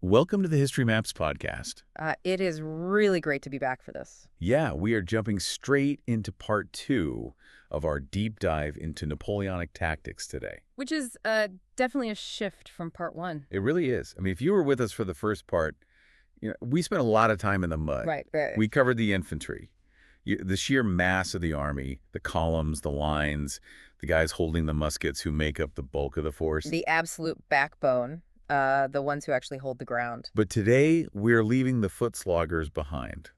Welcome to the History Maps podcast. It is really great to be back for this. Yeah, we are jumping straight into part 2 of our deep dive into Napoleonic tactics today. Which is definitely a shift from part one. It really is. I mean, if you were with us for the first part, we spent a lot of time in the mud. Right. We covered the infantry, the sheer mass of the army, the columns, the lines, the guys holding the muskets who make up the bulk of the force. The absolute backbone, the ones who actually hold the ground. But today, we're leaving the foot sloggers behind.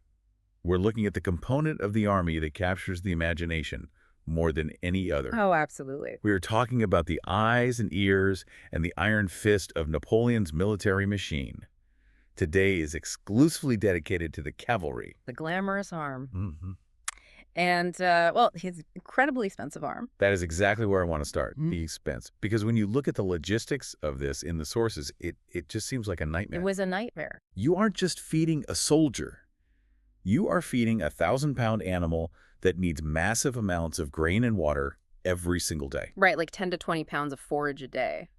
We're looking at the component of the army that captures the imagination more than any other. Oh, absolutely. We are talking about the eyes and ears and the iron fist of Napoleon's military machine. Today is exclusively dedicated to the cavalry. The glamorous arm. Mm-hmm. And, well, his incredibly expensive arm. That is exactly where I want to start, the expense. Because when you look at the logistics of this in the sources, it just seems like a nightmare. It was a nightmare. You aren't just feeding a soldier. You are feeding a 1,000-pound animal that needs massive amounts of grain and water every single day. Right, like 10 to 20 pounds of forage a day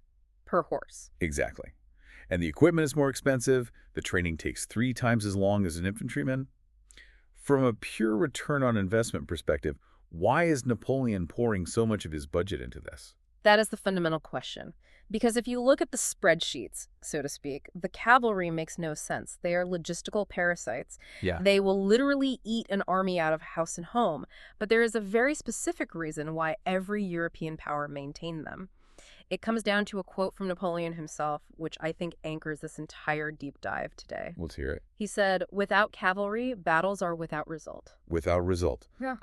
per horse. Exactly. And the equipment is more expensive. The training takes 3 times as long as an infantryman. From a pure return on investment perspective, why is Napoleon pouring so much of his budget into this? That is the fundamental question. Because if you look at the spreadsheets, so to speak, the cavalry makes no sense. They are logistical parasites. Yeah. They will literally eat an army out of house and home. But there is a very specific reason why every European power maintained them. It comes down to a quote from Napoleon himself, which I think anchors this entire deep dive today. Let's hear it. He said, "Without cavalry, battles are without result." Without result. Yeah.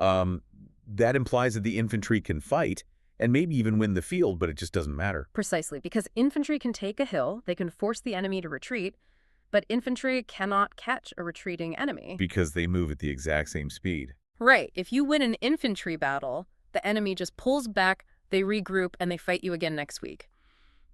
That implies that the infantry can fight and maybe even win the field, but it just doesn't matter. Precisely, because infantry can take a hill, they can force the enemy to retreat, but infantry cannot catch a retreating enemy. Because they move at the exact same speed. Right. If you win an infantry battle, the enemy just pulls back, they regroup, and they fight you again next week.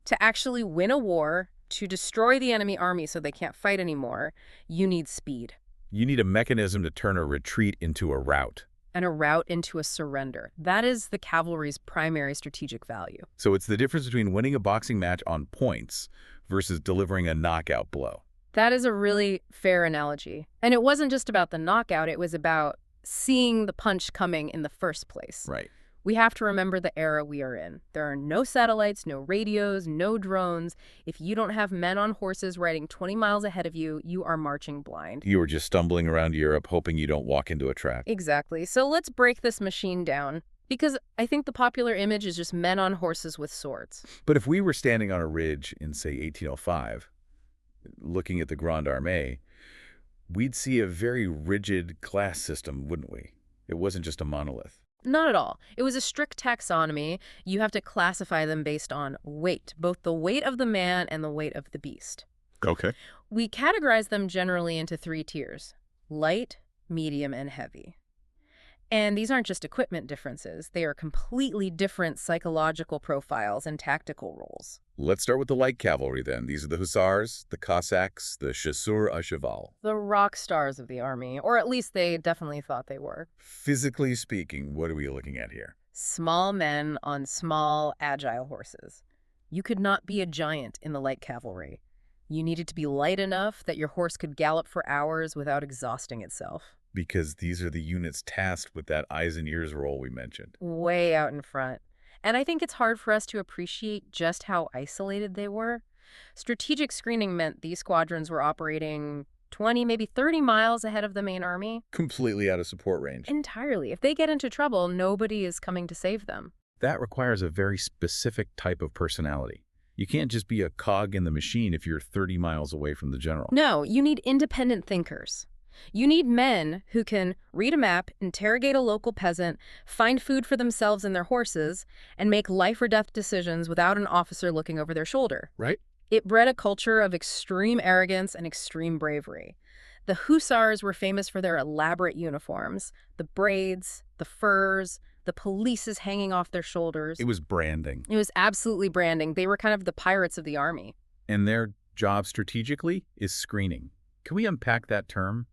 To actually win a war, to destroy the enemy army so they can't fight anymore, you need speed. You need a mechanism to turn a retreat into a rout. And a rout into a surrender. That is the cavalry's primary strategic value. So it's the difference between winning a boxing match on points versus delivering a knockout blow. That is a really fair analogy. And it wasn't just about the knockout, it was about seeing the punch coming in the first place. Right. We have to remember the era we are in. There are no satellites, no radios, no drones. If you don't have men on horses riding 20 miles ahead of you, you are marching blind. You were just stumbling around Europe hoping you don't walk into a trap. Exactly. So let's break this machine down, because I think the popular image is just men on horses with swords. But if we were standing on a ridge in, say, 1805, looking at the Grande Armée, we'd see a very rigid class system, wouldn't we? It wasn't just a monolith. Not at all. It was a strict taxonomy. You have to classify them based on weight, both the weight of the man and the weight of the beast. Okay. We categorize them generally into 3 tiers: light, medium, and heavy. And these aren't just equipment differences. They are completely different psychological profiles and tactical roles. Let's start with the light cavalry, then. These are the hussars, the Cossacks, the chasseurs à cheval. The rock stars of the army, or at least they definitely thought they were. Physically speaking, what are we looking at here? Small men on small, agile horses. You could not be a giant in the light cavalry. You needed to be light enough that your horse could gallop for hours without exhausting itself. Because these are the units tasked with that eyes and ears role we mentioned. Way out in front. And I think it's hard for us to appreciate just how isolated they were. Strategic screening meant these squadrons were operating 20, maybe 30 miles ahead of the main army. Completely out of support range. Entirely. If they get into trouble, nobody is coming to save them. That requires a very specific type of personality. You can't just be a cog in the machine if you're 30 miles away from the general. No, you need independent thinkers. You need men who can read a map, interrogate a local peasant, find food for themselves and their horses, and make life or death decisions without an officer looking over their shoulder. Right? It bred a culture of extreme arrogance and extreme bravery. The hussars were famous for their elaborate uniforms, the braids, the furs, the pelisses hanging off their shoulders. It was branding. It was absolutely branding. They were kind of the pirates of the army. And their job strategically is screening. Can we unpack that term?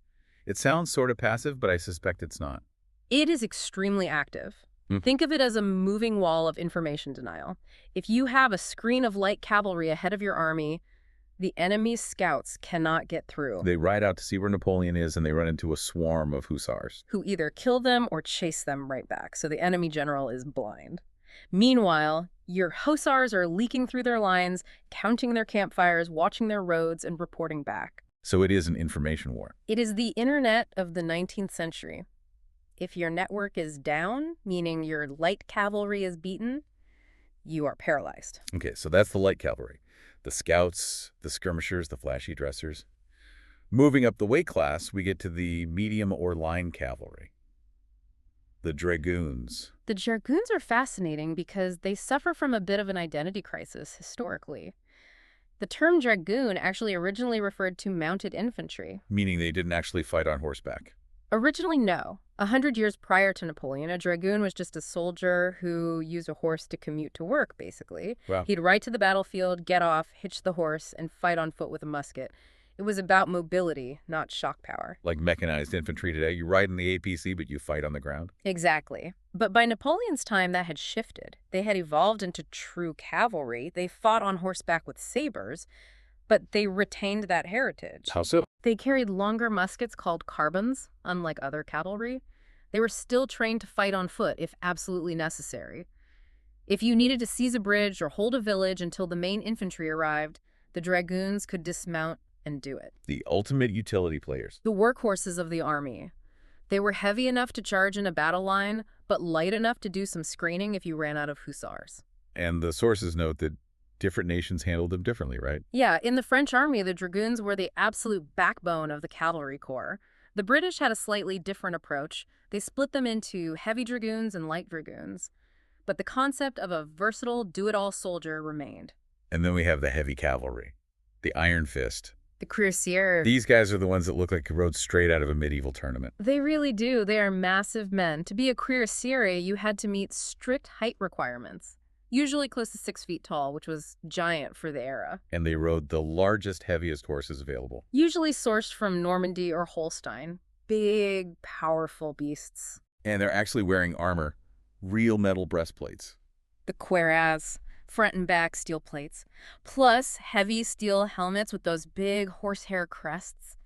It sounds sort of passive, but I suspect it's not. It is extremely active. Think of it as a moving wall of information denial. If you have a screen of light cavalry ahead of your army, The enemy's scouts cannot get through, They ride out to see where Napoleon is, and they run into a swarm of hussars. who either kill them or chase them right back, so the enemy general is blind. Meanwhile, your hussars are leaking through their lines, counting their campfires, watching their roads, and reporting back. So it is an information war. It is the internet of the 19th century. If your network is down, meaning your light cavalry is beaten, you are paralyzed. Okay, so that's the light cavalry. The scouts, the skirmishers, the flashy dressers. Moving up the weight class, we get to the medium or line cavalry. The dragoons. The dragoons are fascinating because they suffer from a bit of an identity crisis historically. The term dragoon actually originally referred to mounted infantry. Meaning they didn't actually fight on horseback. Originally, no. 100 years prior to Napoleon, a dragoon was just a soldier who used a horse to commute to work, basically. Wow. He'd ride to the battlefield, get off, hitch the horse, and fight on foot with a musket. It was about mobility, not shock power. Like mechanized infantry today, you ride in the APC, but you fight on the ground. Exactly. But by Napoleon's time, that had shifted. They had evolved into true cavalry. They fought on horseback with sabers, but they retained that heritage. How so? They carried longer muskets called carbines, unlike other cavalry. They were still trained to fight on foot if absolutely necessary. If you needed to seize a bridge or hold a village until the main infantry arrived, the dragoons could dismount and do it. The ultimate utility players. The workhorses of the army. They were heavy enough to charge in a battle line, but light enough to do some screening if you ran out of hussars. And the sources note that different nations handled them differently, right? Yeah, in the French army, the dragoons were the absolute backbone of the cavalry corps. The British had a slightly different approach. They split them into heavy dragoons and light dragoons. But the concept of a versatile, do-it-all soldier remained. And then we have the heavy cavalry, the Iron Fist. The cuirassiers. These guys are the ones that look like they rode straight out of a medieval tournament. They really do. They are massive men. To be a cuirassier, you had to meet strict height requirements. Usually close to 6 feet tall, which was giant for the era. And they rode the largest, heaviest horses available. Usually sourced from Normandy or Holstein. Big, powerful beasts. And they're actually wearing armor, real metal breastplates. The cuirass, front and back steel plates, plus heavy steel helmets with those big horsehair crests.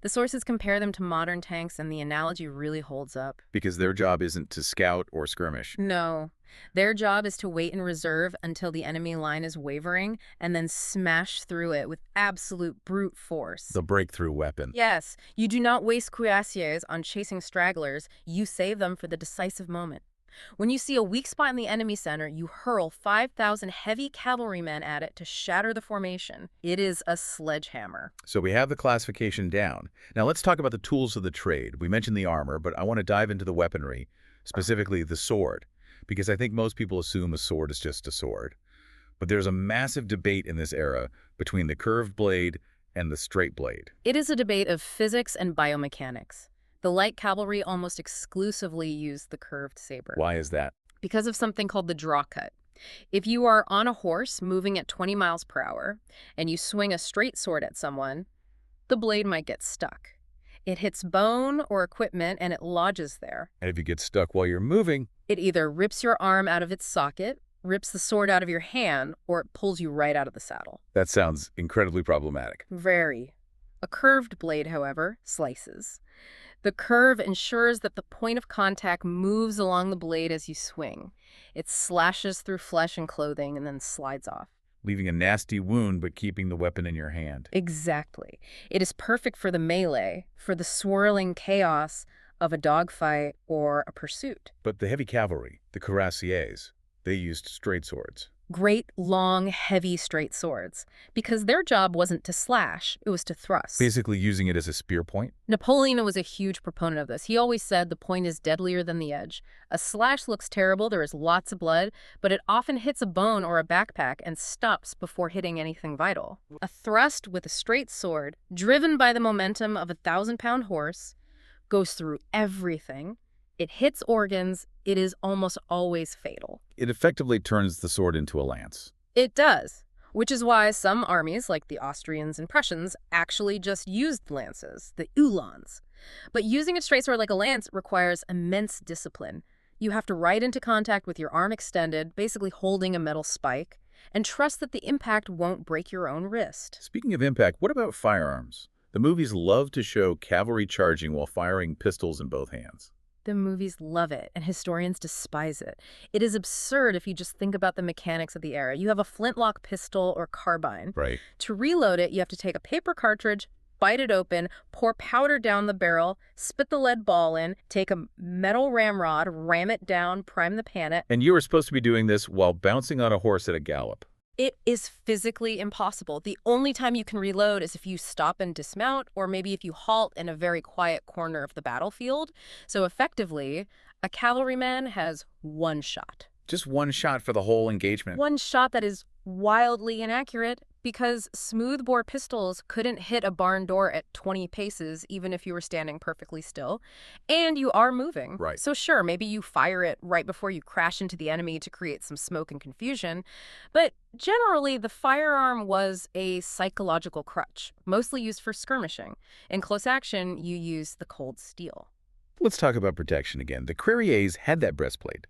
The sources compare them to modern tanks, and the analogy really holds up. Because their job isn't to scout or skirmish. No. Their job is to wait in reserve until the enemy line is wavering and then smash through it with absolute brute force. The breakthrough weapon. Yes, you do not waste cuirassiers on chasing stragglers. You save them for the decisive moment. When you see a weak spot in the enemy center, you hurl 5,000 heavy cavalrymen at it to shatter the formation. It is a sledgehammer. So we have the classification down. Now let's talk about the tools of the trade. We mentioned the armor, but I want to dive into the weaponry, specifically the sword, because I think most people assume a sword is just a sword. But there's a massive debate in this era between the curved blade and the straight blade. It is a debate of physics and biomechanics. The light cavalry almost exclusively used the curved saber. Why is that? Because of something called the draw cut. If you are on a horse moving at 20 miles per hour and you swing a straight sword at someone, the blade might get stuck. It hits bone or equipment and it lodges there. And if you get stuck while you're moving, It either rips your arm out of its socket, rips the sword out of your hand, or it pulls you right out of the saddle. that sounds incredibly problematic. Very. A curved blade, however, slices. The curve ensures that the point of contact moves along the blade as you swing. It slashes through flesh and clothing and then slides off. Leaving a nasty wound but keeping the weapon in your hand. Exactly. It is perfect for the melee, for the swirling chaos of a dogfight or a pursuit. But the heavy cavalry, the cuirassiers, they used straight swords. Great, long, heavy, straight swords. Because their job wasn't to slash, it was to thrust. Basically using it as a spear point. Napoleon was a huge proponent of this. He always said the point is deadlier than the edge. A slash looks terrible, there is lots of blood, but it often hits a bone or a backpack and stops before hitting anything vital. A thrust with a straight sword, driven by the momentum of a 1,000-pound horse, goes through everything. It hits organs. It is almost always fatal. It effectively turns the sword into a lance. It does, which is why some armies, like the Austrians and Prussians, actually just used lances, the Uhlans. But using a straight sword like a lance requires immense discipline. You have to ride into contact with your arm extended, basically holding a metal spike. and trust that the impact won't break your own wrist. Speaking of impact, what about firearms? The movies love to show cavalry charging while firing pistols in both hands. The movies love it, and historians despise it. It is absurd if you just think about the mechanics of the era. You have a flintlock pistol or carbine. Right. To reload it, you have to take a paper cartridge, bite it open, pour powder down the barrel, spit the lead ball in, take a metal ramrod, ram it down, prime the panic. And you are supposed to be doing this while bouncing on a horse at a gallop. It is physically impossible. The only time you can reload is if you stop and dismount, or maybe if you halt in a very quiet corner of the battlefield. So effectively, a cavalryman has one shot. Just one shot for the whole engagement. One shot that is wildly inaccurate because smoothbore pistols couldn't hit a barn door at 20 paces even if you were standing perfectly still. And you are moving. Right. So sure, maybe you fire it right before you crash into the enemy to create some smoke and confusion. But generally, the firearm was a psychological crutch, mostly used for skirmishing. In close action, you use the cold steel. Let's talk about protection again. The cuirassiers had that breastplate.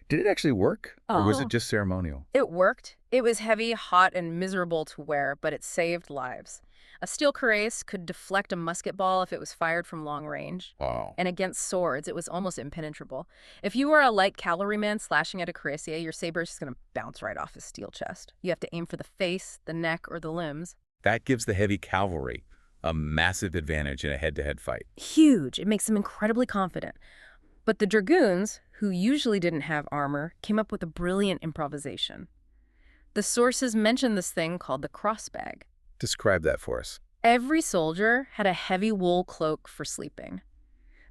Did it actually work, or was it just ceremonial? It worked. It was heavy, hot, and miserable to wear, but it saved lives. A steel cuirass could deflect a musket ball if it was fired from long range. Wow. And against swords, it was almost impenetrable. If you were a light cavalryman slashing at a cuirassier, your saber is just going to bounce right off his steel chest. You have to aim for the face, the neck, or the limbs. That gives the heavy cavalry a massive advantage in a head-to-head fight. Huge. It makes them incredibly confident. But the dragoons, who usually didn't have armor, came up with a brilliant improvisation. The sources mention this thing called the crossbag. Describe that for us. Every soldier had a heavy wool cloak for sleeping.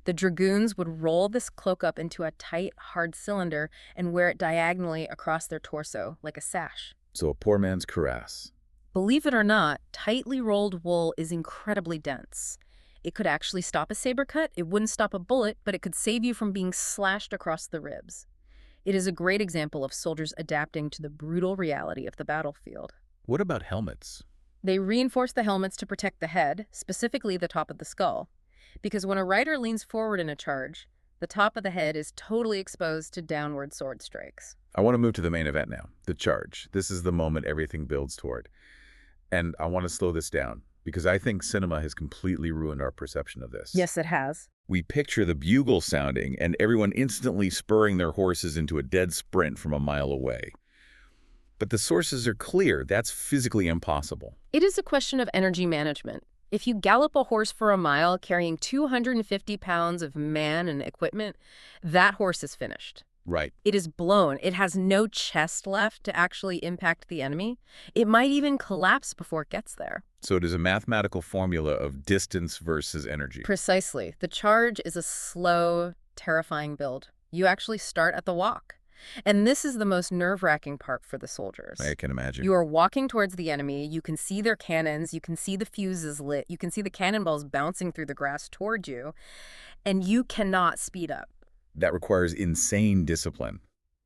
The dragoons would roll this cloak up into a tight, hard cylinder and wear it diagonally across their torso, like a sash. So a poor man's cuirass. Believe it or not, tightly rolled wool is incredibly dense. It could actually stop a saber cut. It wouldn't stop a bullet, but it could save you from being slashed across the ribs. It is a great example of soldiers adapting to the brutal reality of the battlefield. What about helmets? They reinforced the helmets to protect the head, specifically the top of the skull. Because when a rider leans forward in a charge, the top of the head is totally exposed to downward sword strikes. I want to move to the main event now, the charge. This is the moment everything builds toward. And I want to slow this down, because I think cinema has completely ruined our perception of this. Yes, it has. We picture the bugle sounding and everyone instantly spurring their horses into a dead sprint from a mile away. But the sources are clear. That's physically impossible. It is a question of energy management. If you gallop a horse for a mile carrying 250 pounds of man and equipment, that horse is finished. Right. It is blown. It has no chest left to actually impact the enemy. It might even collapse before it gets there. So it is a mathematical formula of distance versus energy. Precisely. The charge is a slow, terrifying build. You actually start at the walk. And this is the most nerve-wracking part for the soldiers. I can imagine. You are walking towards the enemy. You can see their cannons. You can see the fuses lit. You can see the cannonballs bouncing through the grass toward you. And you cannot speed up. That requires insane discipline.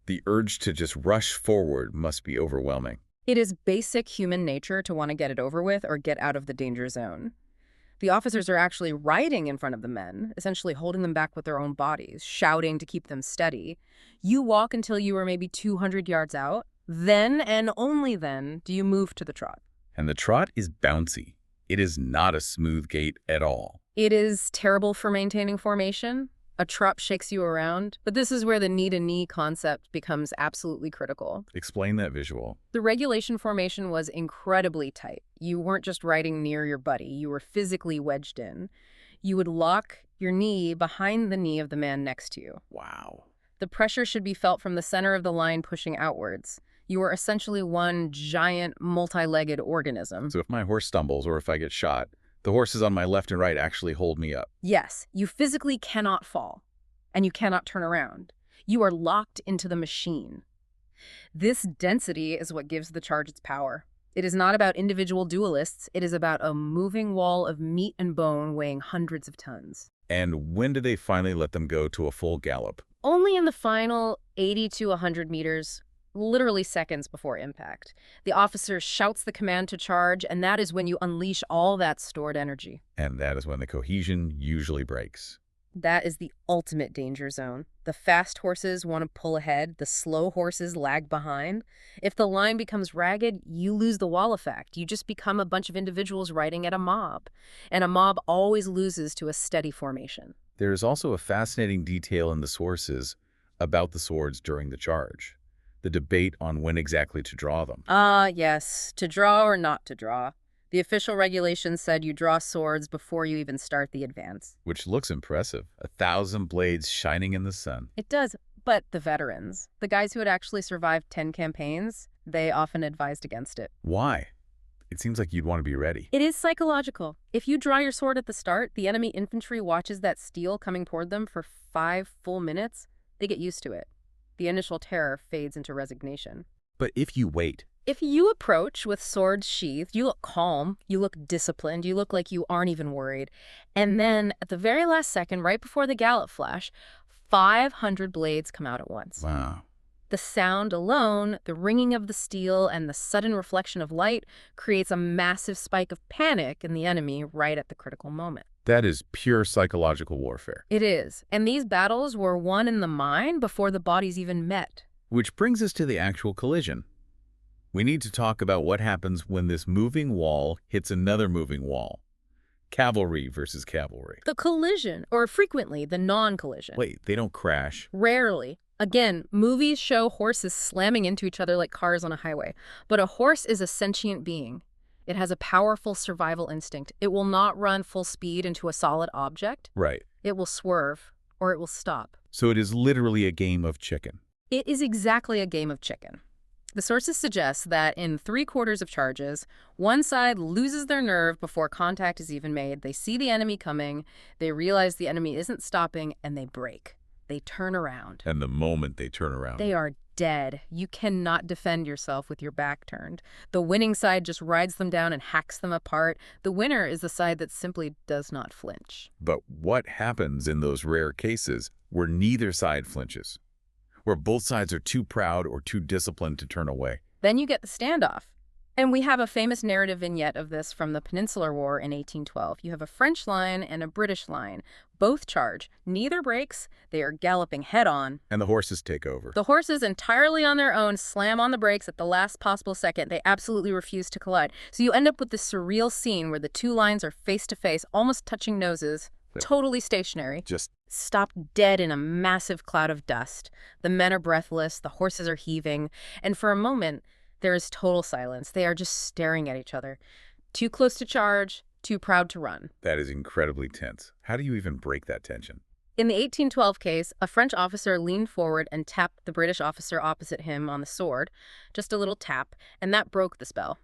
The urge to just rush forward must be overwhelming. It is basic human nature to want to get it over with or get out of the danger zone. The officers are actually riding in front of the men, essentially holding them back with their own bodies, shouting to keep them steady. You walk until you are maybe 200 yards out. Then, and only then, do you move to the trot. And the trot is bouncy. It is not a smooth gait at all. It is terrible for maintaining formation. A trot shakes you around, but this is where the knee-to-knee concept becomes absolutely critical. Explain that visual. The regulation formation was incredibly tight. You weren't just riding near your buddy, you were physically wedged in. You would lock your knee behind the knee of the man next to you. Wow. The pressure should be felt from the center of the line pushing outwards. You are essentially one giant, multi-legged organism. So if my horse stumbles or if I get shot, the horses on my left and right actually hold me up. Yes, you physically cannot fall, and you cannot turn around. You are locked into the machine. This density is what gives the charge its power. It is not about individual duelists. It is about a moving wall of meat and bone weighing hundreds of tons. And when do they finally let them go to a full gallop? Only in the final 80 to 100 meters, literally seconds before impact. The officer shouts the command to charge, and that is when you unleash all that stored energy. And that is when the cohesion usually breaks. That is the ultimate danger zone. The fast horses want to pull ahead, the slow horses lag behind. If the line becomes ragged, you lose the wall effect. You just become a bunch of individuals riding at a mob. And a mob always loses to a steady formation. There is also a fascinating detail in the sources about the swords during the charge, the debate on when exactly to draw them. Ah, yes, to draw or not to draw. The official regulations said you draw swords before you even start the advance. Which looks impressive. 1,000 blades shining in the sun. It does, but the veterans, the guys who had actually survived 10 campaigns, they often advised against it. Why? It seems like you'd want to be ready. It is psychological. If you draw your sword at the start, the enemy infantry watches that steel coming toward them for 5 full minutes. They get used to it. The initial terror fades into resignation. But if you wait, If you approach with swords sheathed, you look calm, you look disciplined, you look like you aren't even worried. And then, at the very last second, right before the gallop flash, 500 blades come out at once. wow, The sound alone, the ringing of the steel, and the sudden reflection of light creates a massive spike of panic in the enemy right at the critical moment. that is pure psychological warfare. It is. And these battles were won in the mind before the bodies even met. Which brings us to the actual collision. We need to talk about what happens when this moving wall hits another moving wall. Cavalry versus cavalry. The collision, or frequently the non-collision. Wait, they don't crash. Rarely. Again, movies show horses slamming into each other like cars on a highway. But a horse is a sentient being. It has a powerful survival instinct. It will not run full speed into a solid object. Right. It will swerve, or it will stop. So it is literally a game of chicken. It is exactly a game of chicken. The sources suggest that in 3/4 of charges, one side loses their nerve before contact is even made. They see the enemy coming, they realize the enemy isn't stopping, and they break. They turn around. And the moment they turn around. They are dead. You cannot defend yourself with your back turned. The winning side just rides them down and hacks them apart. The winner is the side that simply does not flinch. But what happens in those rare cases where neither side flinches? Where both sides are too proud or too disciplined to turn away? Then you get the standoff. And we have a famous narrative vignette of this from the Peninsular War in 1812. You have a French line and a British line. Both charge. Neither breaks. They are galloping head-on. And the horses take over. The horses, entirely on their own, slam on the brakes at the last possible second. They absolutely refuse to collide. So you end up with this surreal scene where the two lines are face-to-face, almost touching noses, totally stationary. Just Stopped dead in a massive cloud of dust. The men are breathless, the horses are heaving, and for a moment, there is total silence. They are just staring at each other. Too close to charge, too proud to run. that is incredibly tense. How do you even break that tension? In the 1812 case, a French officer leaned forward and tapped the British officer opposite him on the sword, just a little tap, and that broke the spell.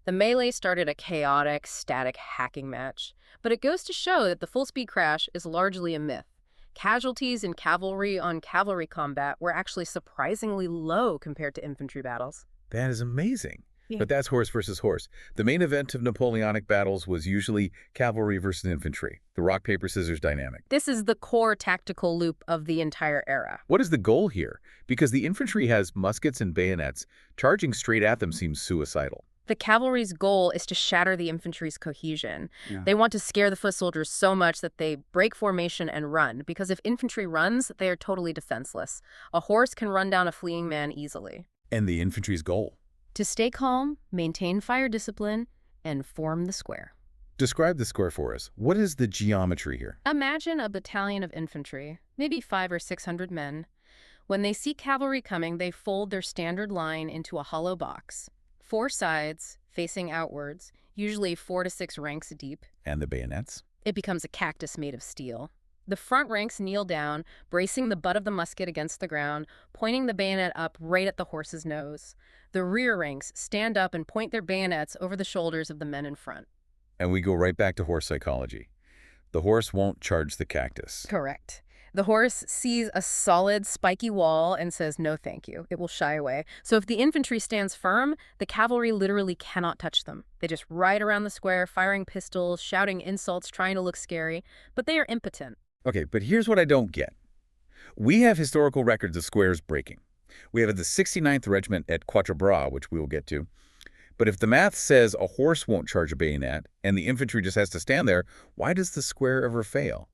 The melee started a chaotic, static hacking match, but it goes to show that the full-speed crash is largely a myth. Casualties in cavalry-on-cavalry combat were actually surprisingly low compared to infantry battles. That is amazing. Yeah. But that's horse versus horse. The main event of Napoleonic battles was usually cavalry versus infantry, the rock, paper, scissors dynamic. This is the core tactical loop of the entire era. What is the goal here? Because the infantry has muskets and bayonets, charging straight at them seems suicidal. The cavalry's goal is to shatter the infantry's cohesion. Yeah. They want to scare the foot soldiers so much that they break formation and run, because if infantry runs, they are totally defenseless. A horse can run down a fleeing man easily. And the infantry's goal? To stay calm, maintain fire discipline, and form the square. Describe the square for us. What is the geometry here? Imagine a battalion of infantry, maybe 500 or 600 men. When they see cavalry coming, they fold their standard line into a hollow box. 4 sides, facing outwards, usually 4 to 6 ranks deep. And the bayonets? It becomes a cactus made of steel. The front ranks kneel down, bracing the butt of the musket against the ground, pointing the bayonet up right at the horse's nose. The rear ranks stand up and point their bayonets over the shoulders of the men in front. And we go right back to horse psychology. The horse won't charge the cactus. Correct. The horse sees a solid, spiky wall and says, no thank you. It will shy away. So if the infantry stands firm, the cavalry literally cannot touch them. They just ride around the square, firing pistols, shouting insults, trying to look scary, but they are impotent. Okay, but here's what I don't get. We have historical records of squares breaking. We have the 69th Regiment at Quatre Bras, which we will get to. But if the math says a horse won't charge a bayonet and the infantry just has to stand there, why does the square ever fail?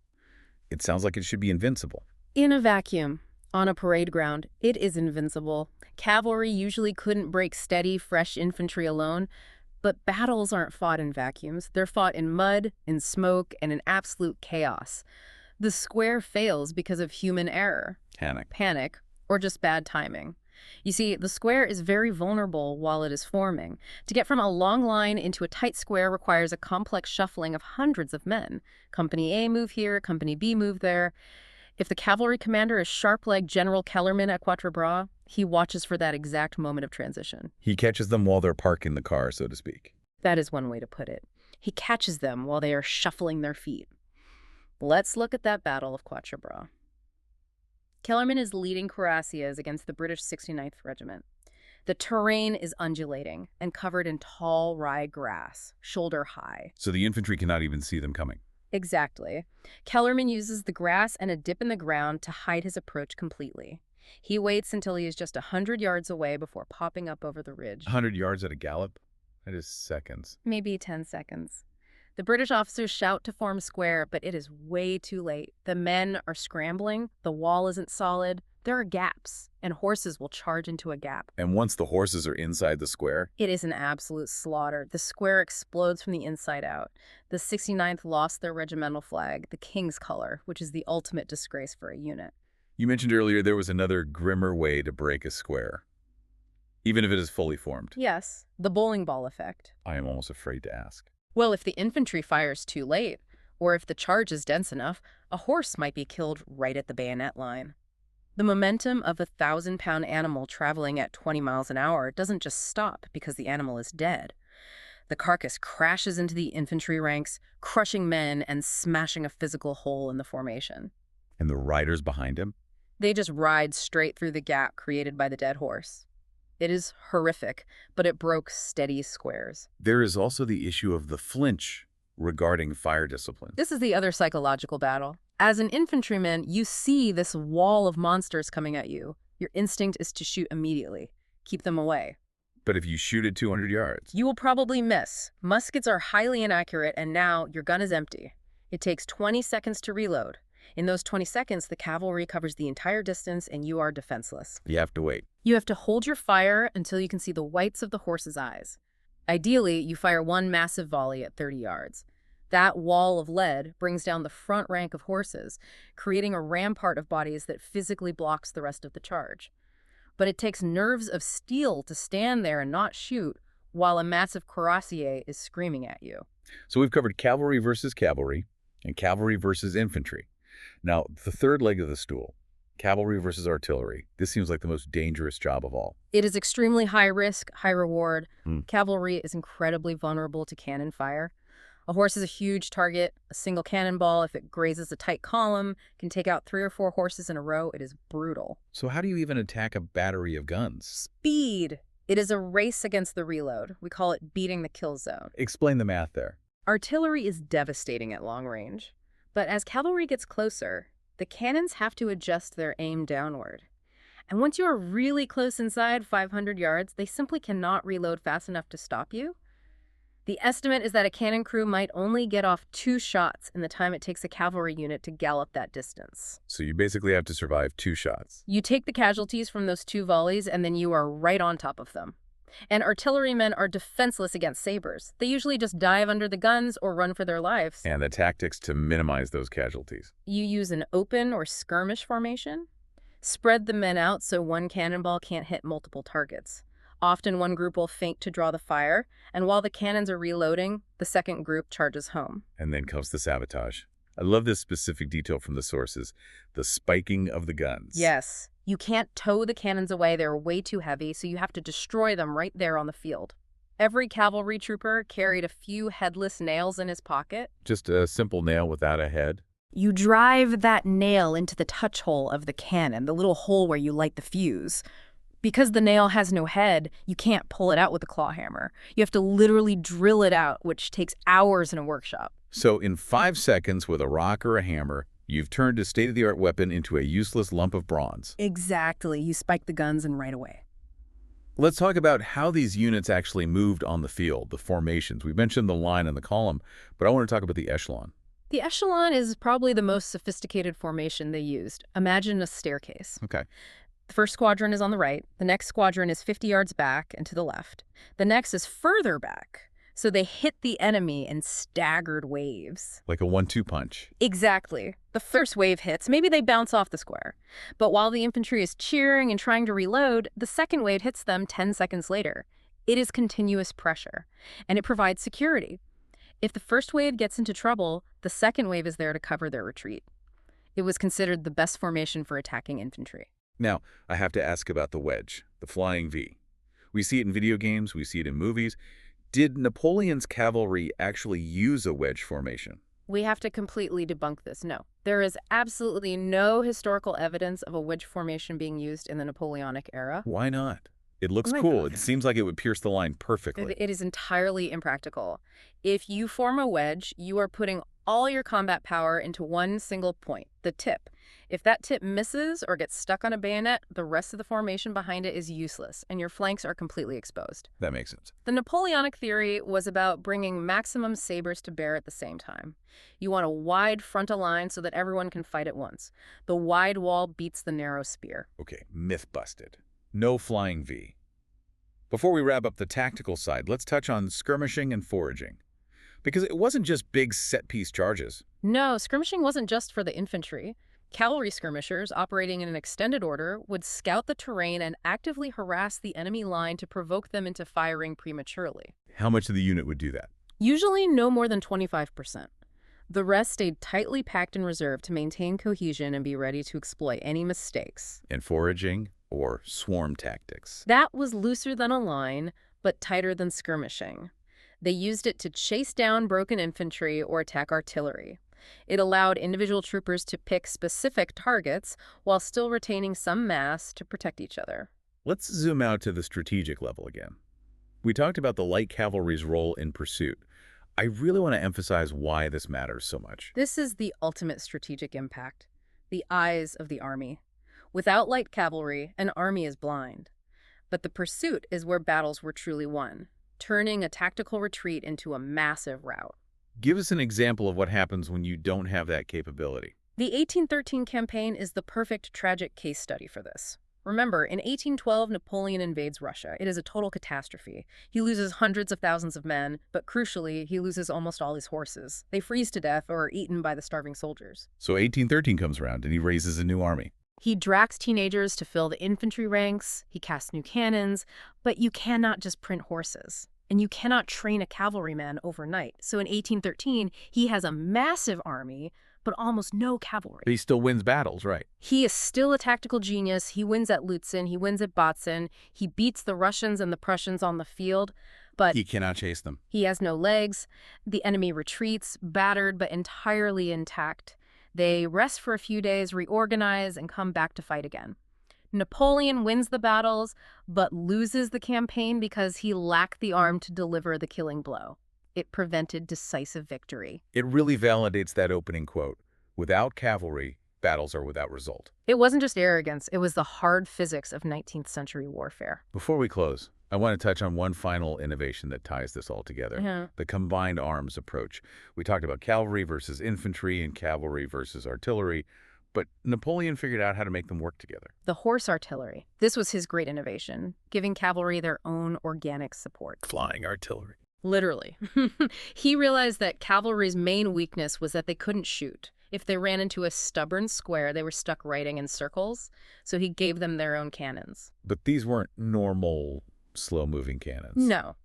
It sounds like it should be invincible. In a vacuum, on a parade ground, it is invincible. Cavalry usually couldn't break steady, fresh infantry alone, but battles aren't fought in vacuums. They're fought in mud, in smoke, and in absolute chaos. The square fails because of human error, panic, or just bad timing. You see, the square is very vulnerable while it is forming. To get from a long line into a tight square requires a complex shuffling of hundreds of men. Company A move here, Company B move there. If the cavalry commander is sharp-legged General Kellerman at Quatre Bras, he watches for that exact moment of transition. He catches them while they're parking the car, so to speak. That is one way to put it. He catches them while they are shuffling their feet. Let's look at that Battle of Quatre Bras. Kellerman is leading cuirassiers against the British 69th Regiment. The terrain is undulating and covered in tall rye grass, shoulder high. So the infantry cannot even see them coming. Exactly. Kellerman uses the grass and a dip in the ground to hide his approach completely. He waits until he is just 100 yards away before popping up over the ridge. 100 yards at a gallop? That is seconds. Maybe 10 seconds. The British officers shout to form square, but it is way too late. The men are scrambling, the wall isn't solid, there are gaps, and horses will charge into a gap. And once the horses are inside the square? It is an absolute slaughter. The square explodes from the inside out. The 69th lost their regimental flag, the King's color, which is the ultimate disgrace for a unit. You mentioned earlier there was another grimmer way to break a square, even if it is fully formed. Yes, the bowling ball effect. I am almost afraid to ask. Well, if the infantry fires too late, or if the charge is dense enough, a horse might be killed right at the bayonet line. The momentum of a 1,000-pound animal traveling at 20 miles an hour doesn't just stop because the animal is dead. The carcass crashes into the infantry ranks, crushing men and smashing a physical hole in the formation. And the riders behind him? They just ride straight through the gap created by the dead horse. It is horrific, but it broke steady squares. There is also the issue of the flinch regarding fire discipline. This is the other psychological battle. As an infantryman, you see this wall of monsters coming at you. Your instinct is to shoot immediately. Keep them away. But if you shoot at 200 yards? You will probably miss. Muskets are highly inaccurate, and now your gun is empty. It takes 20 seconds to reload. In those 20 seconds, the cavalry covers the entire distance, and you are defenseless. You have to wait. You have to hold your fire until you can see the whites of the horse's eyes. Ideally, you fire one massive volley at 30 yards. That wall of lead brings down the front rank of horses, creating a rampart of bodies that physically blocks the rest of the charge. But it takes nerves of steel to stand there and not shoot while a massive cuirassier is screaming at you. So we've covered cavalry versus cavalry and cavalry versus infantry. Now, the third leg of the stool, cavalry versus artillery. This seems like the most dangerous job of all. It is extremely high risk, high reward. Cavalry is incredibly vulnerable to cannon fire. A horse is a huge target. A single cannonball, if it grazes a tight column, can take out 3 or 4 horses in a row. It is brutal. So how do you even attack a battery of guns? Speed. It is a race against the reload. We call it beating the kill zone. Explain the math there. Artillery is devastating at long range. But as cavalry gets closer, the cannons have to adjust their aim downward. And once you are really close inside 500 yards, they simply cannot reload fast enough to stop you. The estimate is that a cannon crew might only get off 2 shots in the time it takes a cavalry unit to gallop that distance. So you basically have to survive 2 shots. You take the casualties from those 2 volleys, and then you are right on top of them. And artillerymen are defenseless against sabers. They usually just dive under the guns or run for their lives. And the tactics to minimize those casualties. You use an open or skirmish formation. Spread the men out so one cannonball can't hit multiple targets. Often one group will feint to draw the fire, and while the cannons are reloading, the second group charges home. And then comes the sabotage. I love this specific detail from the sources, the spiking of the guns. Yes. You can't tow the cannons away, they're way too heavy, so you have to destroy them right there on the field. Every cavalry trooper carried a few headless nails in his pocket. Just a simple nail without a head. You drive that nail into the touch hole of the cannon, the little hole where you light the fuse. Because the nail has no head, you can't pull it out with a claw hammer. You have to literally drill it out, which takes hours in a workshop. So in 5 seconds with a rock or a hammer, you've turned a state-of-the-art weapon into a useless lump of bronze. Exactly. You spike the guns and right away. Let's talk about how these units actually moved on the field, the formations. We mentioned the line and the column, but I want to talk about the echelon. The echelon is probably the most sophisticated formation they used. Imagine a staircase. Okay. The first squadron is on the right. The next squadron is 50 yards back and to the left. The next is further back. So they hit the enemy in staggered waves. Like a 1-2 punch. Exactly. The first wave hits. Maybe they bounce off the square. But while the infantry is cheering and trying to reload, the second wave hits them 10 seconds later. It is continuous pressure, and it provides security. If the first wave gets into trouble, the second wave is there to cover their retreat. It was considered the best formation for attacking infantry. Now, I have to ask about the wedge, the flying V. We see it in video games, we see it in movies. Did Napoleon's cavalry actually use a wedge formation? We have to completely debunk this. No. There is absolutely no historical evidence of a wedge formation being used in the Napoleonic era. Why not? It looks Oh my cool. God. It seems like it would pierce the line perfectly. It is entirely impractical. If you form a wedge, you are putting all your combat power into one single point, the tip. If that tip misses or gets stuck on a bayonet, the rest of the formation behind it is useless, and your flanks are completely exposed. That makes sense. The Napoleonic theory was about bringing maximum sabers to bear at the same time. You want a wide frontal line so that everyone can fight at once. The wide wall beats the narrow spear. Okay, myth busted. No flying V. Before we wrap up the tactical side, let's touch on skirmishing and foraging. Because it wasn't just big set-piece charges. No, skirmishing wasn't just for the infantry. Cavalry skirmishers, operating in an extended order, would scout the terrain and actively harass the enemy line to provoke them into firing prematurely. How much of the unit would do that? Usually no more than 25%. The rest stayed tightly packed in reserve to maintain cohesion and be ready to exploit any mistakes. And foraging or swarm tactics? That was looser than a line, but tighter than skirmishing. They used it to chase down broken infantry or attack artillery. It allowed individual troopers to pick specific targets while still retaining some mass to protect each other. Let's zoom out to the strategic level again. We talked about the light cavalry's role in pursuit. I really want to emphasize why this matters so much. This is the ultimate strategic impact, the eyes of the army. Without light cavalry, an army is blind. But the pursuit is where battles were truly won, turning a tactical retreat into a massive rout. Give us an example of what happens when you don't have that capability. The 1813 campaign is the perfect tragic case study for this. Remember, in 1812, Napoleon invades Russia. It is a total catastrophe. He loses hundreds of thousands of men, but crucially, he loses almost all his horses. They freeze to death or are eaten by the starving soldiers. So 1813 comes around and he raises a new army. He drafts teenagers to fill the infantry ranks, he casts new cannons, but you cannot just print horses. And you cannot train a cavalryman overnight. So in 1813, he has a massive army, but almost no cavalry. But he still wins battles, right? He is still a tactical genius. He wins at Lutzen. He wins at Botzen. He beats the Russians and the Prussians on the field, but He cannot chase them. he has no legs. The enemy retreats, battered but entirely intact. They rest for a few days, reorganize, and come back to fight again. Napoleon wins the battles, but loses the campaign because he lacked the arm to deliver the killing blow. It prevented decisive victory. It really validates that opening quote. Without cavalry, battles are without result. It wasn't just arrogance, it was the hard physics of 19th century warfare. Before we close, I want to touch on one final innovation that ties this all together. The combined arms approach. We talked about cavalry versus infantry and cavalry versus artillery, but Napoleon figured out how to make them work together. The horse artillery. This was his great innovation, giving cavalry their own organic support. Flying artillery. Literally. He realized that cavalry's main weakness was that they couldn't shoot. If they ran into a stubborn square, they were stuck riding in circles, so he gave them their own cannons. But these weren't normal, slow-moving cannons. No.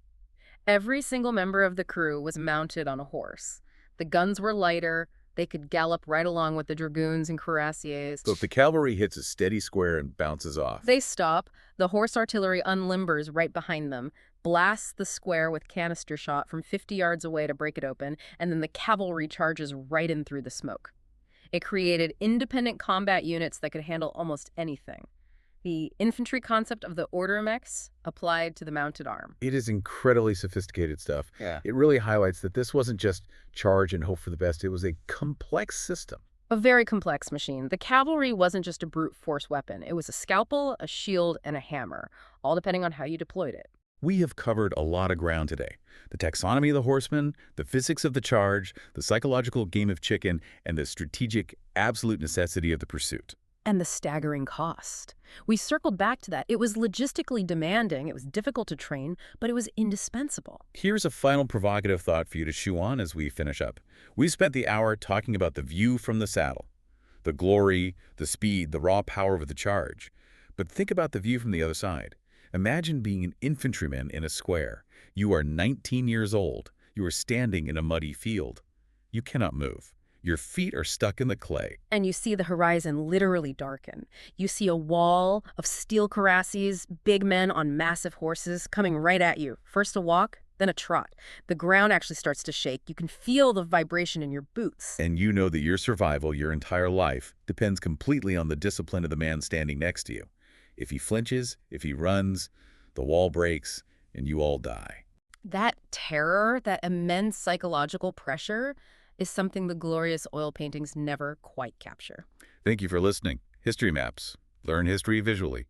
Every single member of the crew was mounted on a horse. The guns were lighter. They could gallop right along with the dragoons and cuirassiers. So if the cavalry hits a steady square and bounces off, They stop. The horse artillery unlimbers right behind them, blasts the square with canister shot from 50 yards away to break it open, and then the cavalry charges right in through the smoke. It created independent combat units that could handle almost anything. The infantry concept of the order-mex applied to the mounted arm. it is incredibly sophisticated stuff. Yeah. It really highlights that this wasn't just charge and hope for the best. It was a complex system. A very complex machine. The cavalry wasn't just a brute force weapon. It was a scalpel, a shield, and a hammer, all depending on how you deployed it. We have covered a lot of ground today. The taxonomy of the horseman, the physics of the charge, the psychological game of chicken, and the strategic absolute necessity of the pursuit. And the staggering cost. We circled back to that. It was logistically demanding, it was difficult to train, but it was indispensable. Here's a final provocative thought for you to chew on as we finish up. We spent the hour talking about the view from the saddle, the glory, the speed, the raw power of the charge. But think about the view from the other side. Imagine being an infantryman in a square. You are 19 years old. You are standing in a muddy field. You cannot move. Your feet are stuck in the clay. And you see the horizon literally darken. You see a wall of steel cuirasses, big men on massive horses coming right at you. First a walk, then a trot. The ground actually starts to shake. You can feel the vibration in your boots. And you know that your survival, your entire life, depends completely on the discipline of the man standing next to you. If he flinches, if he runs, the wall breaks, and you all die. That terror, that immense psychological pressure, is something the glorious oil paintings never quite capture. Thank you for listening. History Maps. Learn history visually.